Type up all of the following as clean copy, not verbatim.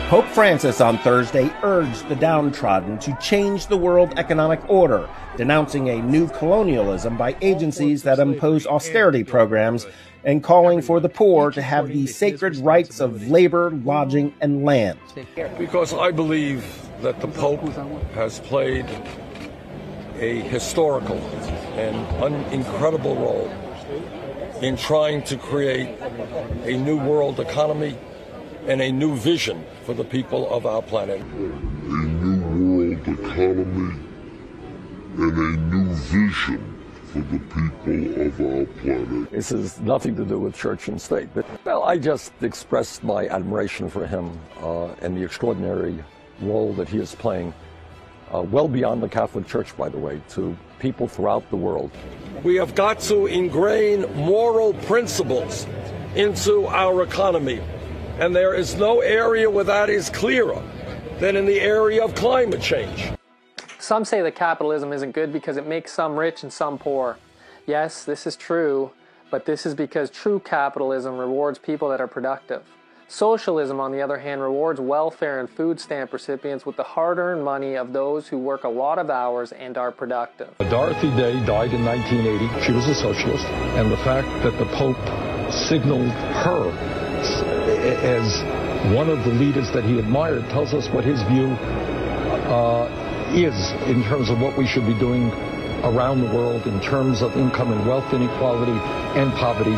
Pope Francis on Thursday urged the downtrodden to change the world economic order, denouncing a new colonialism by agencies that impose austerity programs and calling for the poor to have the sacred rights of labor, lodging, and land. Because I believe that the Pope has played a historical and incredible role in trying to create a new world economy and a new vision for the people of our planet. A new world economy and a new vision for the people of our planet. This has nothing to do with church and state. But, well, I just expressed my admiration for him and the extraordinary role that he is playing, well beyond the Catholic Church, by the way, to people throughout the world. We have got to ingrain moral principles into our economy. And there is no area where that is clearer than in the area of climate change. Some say that capitalism isn't good because it makes some rich and some poor. Yes, this is true, but this is because true capitalism rewards people that are productive. Socialism, on the other hand, rewards welfare and food stamp recipients with the hard-earned money of those who work a lot of hours and are productive. Dorothy Day died in 1980. She was a socialist, and the fact that the Pope signaled her as one of the leaders that he admired tells us what his view is in terms of what we should be doing around the world in terms of income and wealth inequality and poverty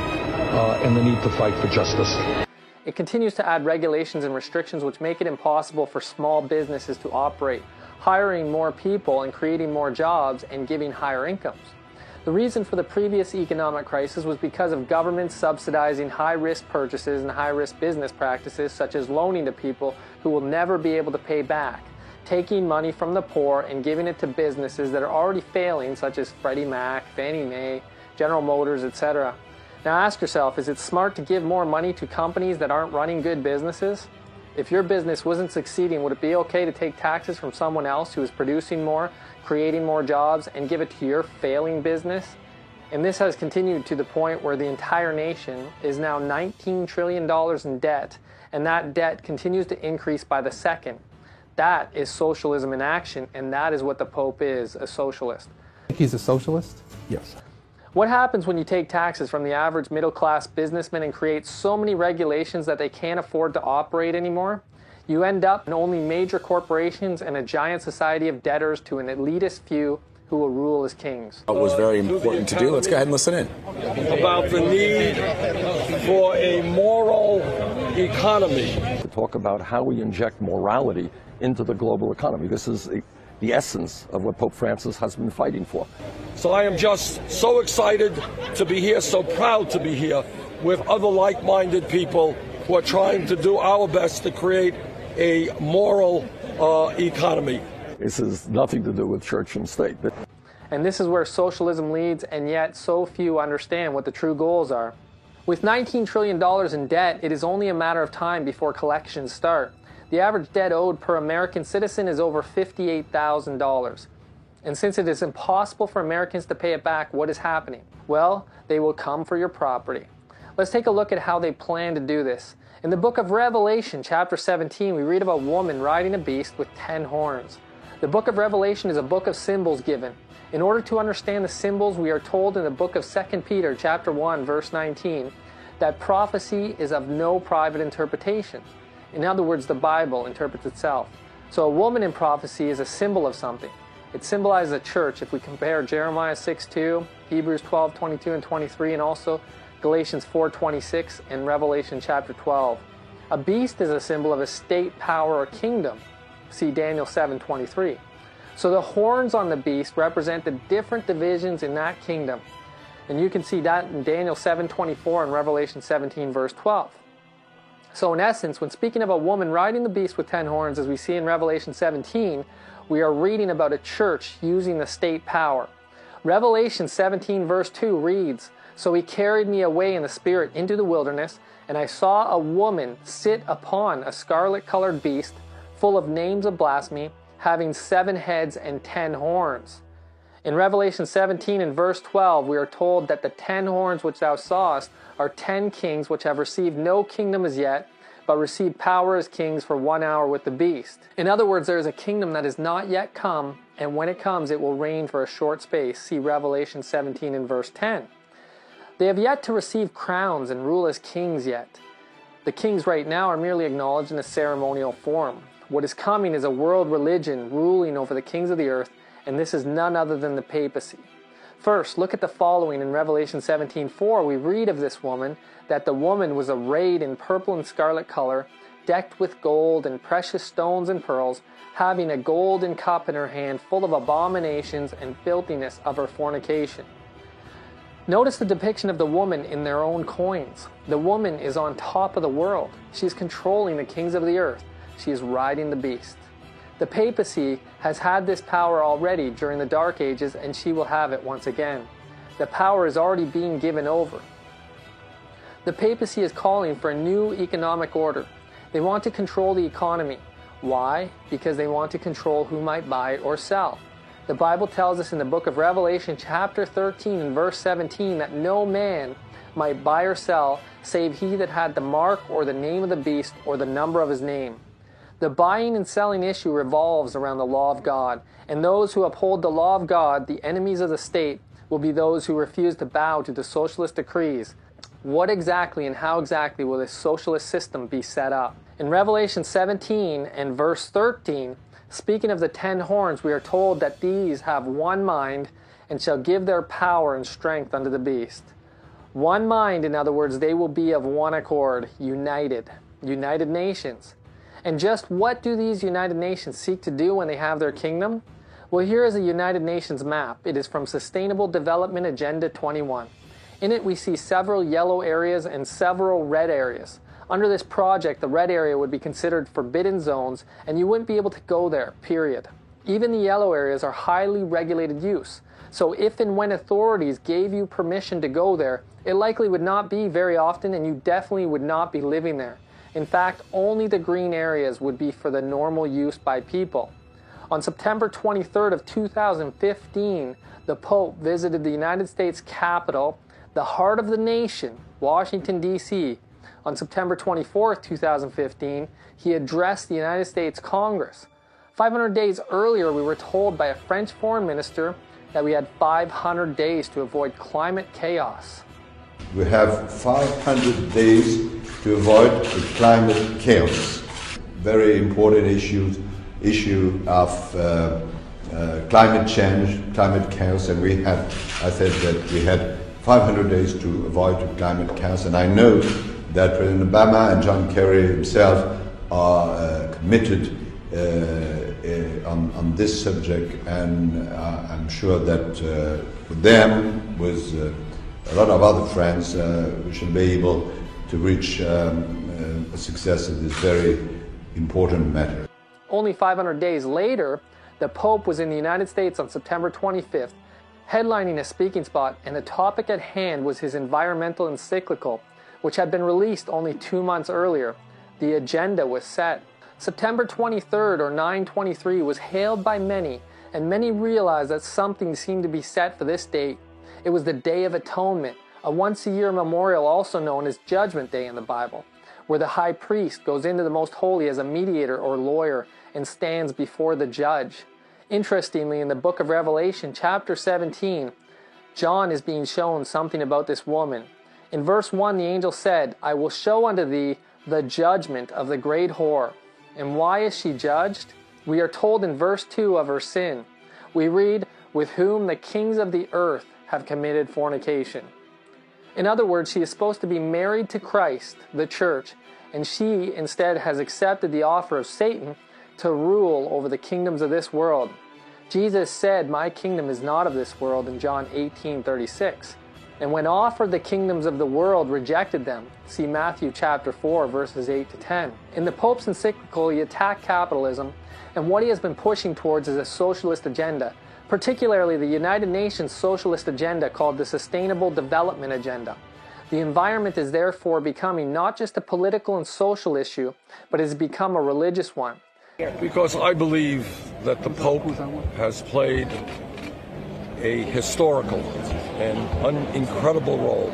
and the need to fight for justice. It continues to add regulations and restrictions which make it impossible for small businesses to operate, hiring more people and creating more jobs and giving higher incomes. The reason for the previous economic crisis was because of governments subsidizing high-risk purchases and high-risk business practices such as loaning to people who will never be able to pay back, taking money from the poor and giving it to businesses that are already failing such as Freddie Mac, Fannie Mae, General Motors, etc. Now ask yourself, is it smart to give more money to companies that aren't running good businesses? If your business wasn't succeeding, would it be okay to take taxes from someone else who is producing more, creating more jobs, and give it to your failing business? And this has continued to the point where the entire nation is now $19 trillion in debt, and that debt continues to increase by the second. That is socialism in action, and that is what the Pope is, a socialist. Think he's a socialist? Yes. What happens when you take taxes from the average middle-class businessman and create so many regulations that they can't afford to operate anymore? You end up in only major corporations and a giant society of debtors to an elitist few who will rule as kings. It was very important to do. Let's go ahead and listen in. About the need for a moral economy. To talk about how we inject morality into the global economy. This is the essence of what Pope Francis has been fighting for. So I am just so excited to be here, so proud to be here with other like-minded people who are trying to do our best to create a moral economy. This has nothing to do with church and state. And this is where socialism leads, and yet so few understand what the true goals are. With $19 trillion in debt, it is only a matter of time before collections start. The average debt owed per American citizen is over $58,000. And since it is impossible for Americans to pay it back, what is happening? Well, they will come for your property. Let's take a look at how they plan to do this. In the book of Revelation, chapter 17, we read about a woman riding a beast with 10 horns. The book of Revelation is a book of symbols given. In order to understand the symbols, we are told in the book of 2 Peter, chapter 1, verse 19, that prophecy is of no private interpretation. In other words, the Bible interprets itself. So a woman in prophecy is a symbol of something. It symbolizes a church if we compare Jeremiah 6:2, Hebrews 12:22 and 23, and also Galatians 4:26 and Revelation chapter 12. A beast is a symbol of a state, power, or kingdom. See Daniel 7:23. So the horns on the beast represent the different divisions in that kingdom. And you can see that in Daniel 7:24 and Revelation 17 verse 12. So in essence, when speaking of a woman riding the beast with 10 horns, as we see in Revelation 17, we are reading about a church using the state power. Revelation 17 verse 2 reads, "So he carried me away in the spirit into the wilderness, and I saw a woman sit upon a scarlet-colored beast, full of names of blasphemy, having 7 heads and 10 horns. In Revelation 17 and verse 12, we are told that the 10 horns which thou sawest are 10 kings which have received no kingdom as yet, but receive power as kings for 1 hour with the beast. In other words, there is a kingdom that has not yet come, and when it comes, it will reign for a short space. See Revelation 17 and verse 10. They have yet to receive crowns and rule as kings yet. The kings right now are merely acknowledged in a ceremonial form. What is coming is a world religion ruling over the kings of the earth, and this is none other than the papacy. First, look at the following. In Revelation 17:4, we read of this woman, that the woman was arrayed in purple and scarlet color, decked with gold and precious stones and pearls, having a golden cup in her hand full of abominations and filthiness of her fornication. Notice the depiction of the woman in their own coins. The woman is on top of the world. She is controlling the kings of the earth. She is riding the beast. The papacy has had this power already during the Dark Ages, and she will have it once again. The power is already being given over. The papacy is calling for a new economic order. They want to control the economy. Why? Because they want to control who might buy or sell. The Bible tells us in the book of Revelation chapter 13 and verse 17 that no man might buy or sell save he that had the mark or the name of the beast or the number of his name. The buying and selling issue revolves around the law of God, and those who uphold the law of God, the enemies of the state, will be those who refuse to bow to the socialist decrees. What exactly and how exactly will this socialist system be set up? In Revelation 17 and verse 13, speaking of the 10 horns, we are told that these have one mind and shall give their power and strength unto the beast. One mind, in other words, they will be of one accord, united nations. And just what do these United Nations seek to do when they have their kingdom? Well, here is a United Nations map. It is from Sustainable Development Agenda 21. In it, we see several yellow areas and several red areas. Under this project, the red area would be considered forbidden zones, and you wouldn't be able to go there, period. Even the yellow areas are highly regulated use. So if and when authorities gave you permission to go there, it likely would not be very often, and you definitely would not be living there. In fact, only the green areas would be for the normal use by people. On September 23rd of 2015, the Pope visited the United States Capitol, the heart of the nation, Washington, D.C. On September 24th, 2015, he addressed the United States Congress. 500 days earlier, we were told by a French foreign minister that we had 500 days to avoid climate chaos. We have 500 days to avoid climate chaos. Very important issue of climate change, climate chaos, and I said that we had 500 days to avoid climate chaos, and I know that President Obama and John Kerry himself are committed on this subject, and I'm sure that with them, with a lot of other friends, we should be able to reach a success in this very important matter. Only 500 days later, the Pope was in the United States on September 25th, headlining a speaking spot, and the topic at hand was his environmental encyclical, which had been released only 2 months earlier. The agenda was set. September 23rd, or 9/23, was hailed by many, and many realized that something seemed to be set for this date. It was the Day of Atonement, a once-a-year memorial also known as Judgment Day in the Bible, where the high priest goes into the Most Holy as a mediator or lawyer and stands before the judge. Interestingly, in the book of Revelation, chapter 17, John is being shown something about this woman. In verse 1, the angel said, "I will show unto thee the judgment of the great whore." And why is she judged? We are told in verse 2 of her sin. We read, "with whom the kings of the earth have committed fornication." In other words, she is supposed to be married to Christ, the church, and she instead has accepted the offer of Satan to rule over the kingdoms of this world. Jesus said, "My kingdom is not of this world," in John 18:36. And when offered the kingdoms of the world, rejected them. See Matthew chapter 4, verses 8 to 10. In the Pope's encyclical, he attacked capitalism, and what he has been pushing towards is a socialist agenda, particularly the United Nations socialist agenda called the Sustainable Development Agenda. The environment is therefore becoming not just a political and social issue, but has become a religious one. Because I believe that the Pope has played a historical and incredible role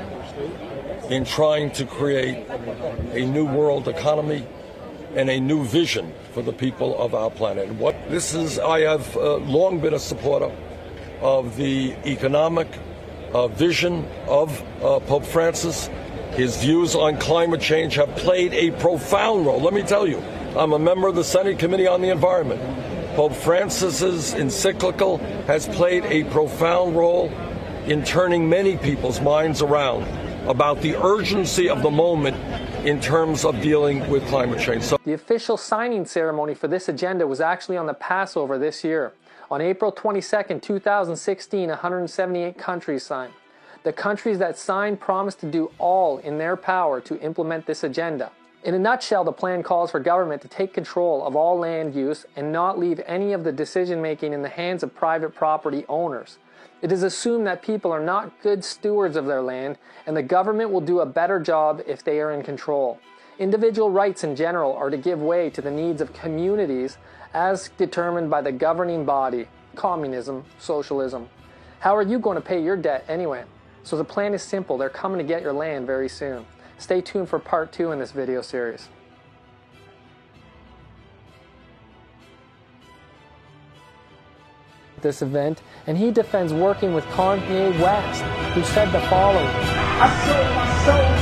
in trying to create a new world economy and a new vision for the people of our planet. I have long been a supporter of the economic vision of Pope Francis. His views on climate change have played a profound role. Let me tell you, I'm a member of the Senate Committee on the Environment. Pope Francis's encyclical has played a profound role in turning many people's minds around about the urgency of the moment in terms of dealing with climate change. The official signing ceremony for this agenda was actually on the Passover this year. On April 22, 2016, 178 countries signed. The countries that signed promised to do all in their power to implement this agenda. In a nutshell, the plan calls for government to take control of all land use and not leave any of the decision-making in the hands of private property owners. It is assumed that people are not good stewards of their land, and the government will do a better job if they are in control. Individual rights in general are to give way to the needs of communities as determined by the governing body, communism, socialism. How are you going to pay your debt anyway? So the plan is simple. They're coming to get your land very soon. Stay tuned for part 2 in this video series. This event, and he defends working with Kanye West, who said the following: "I sold my soul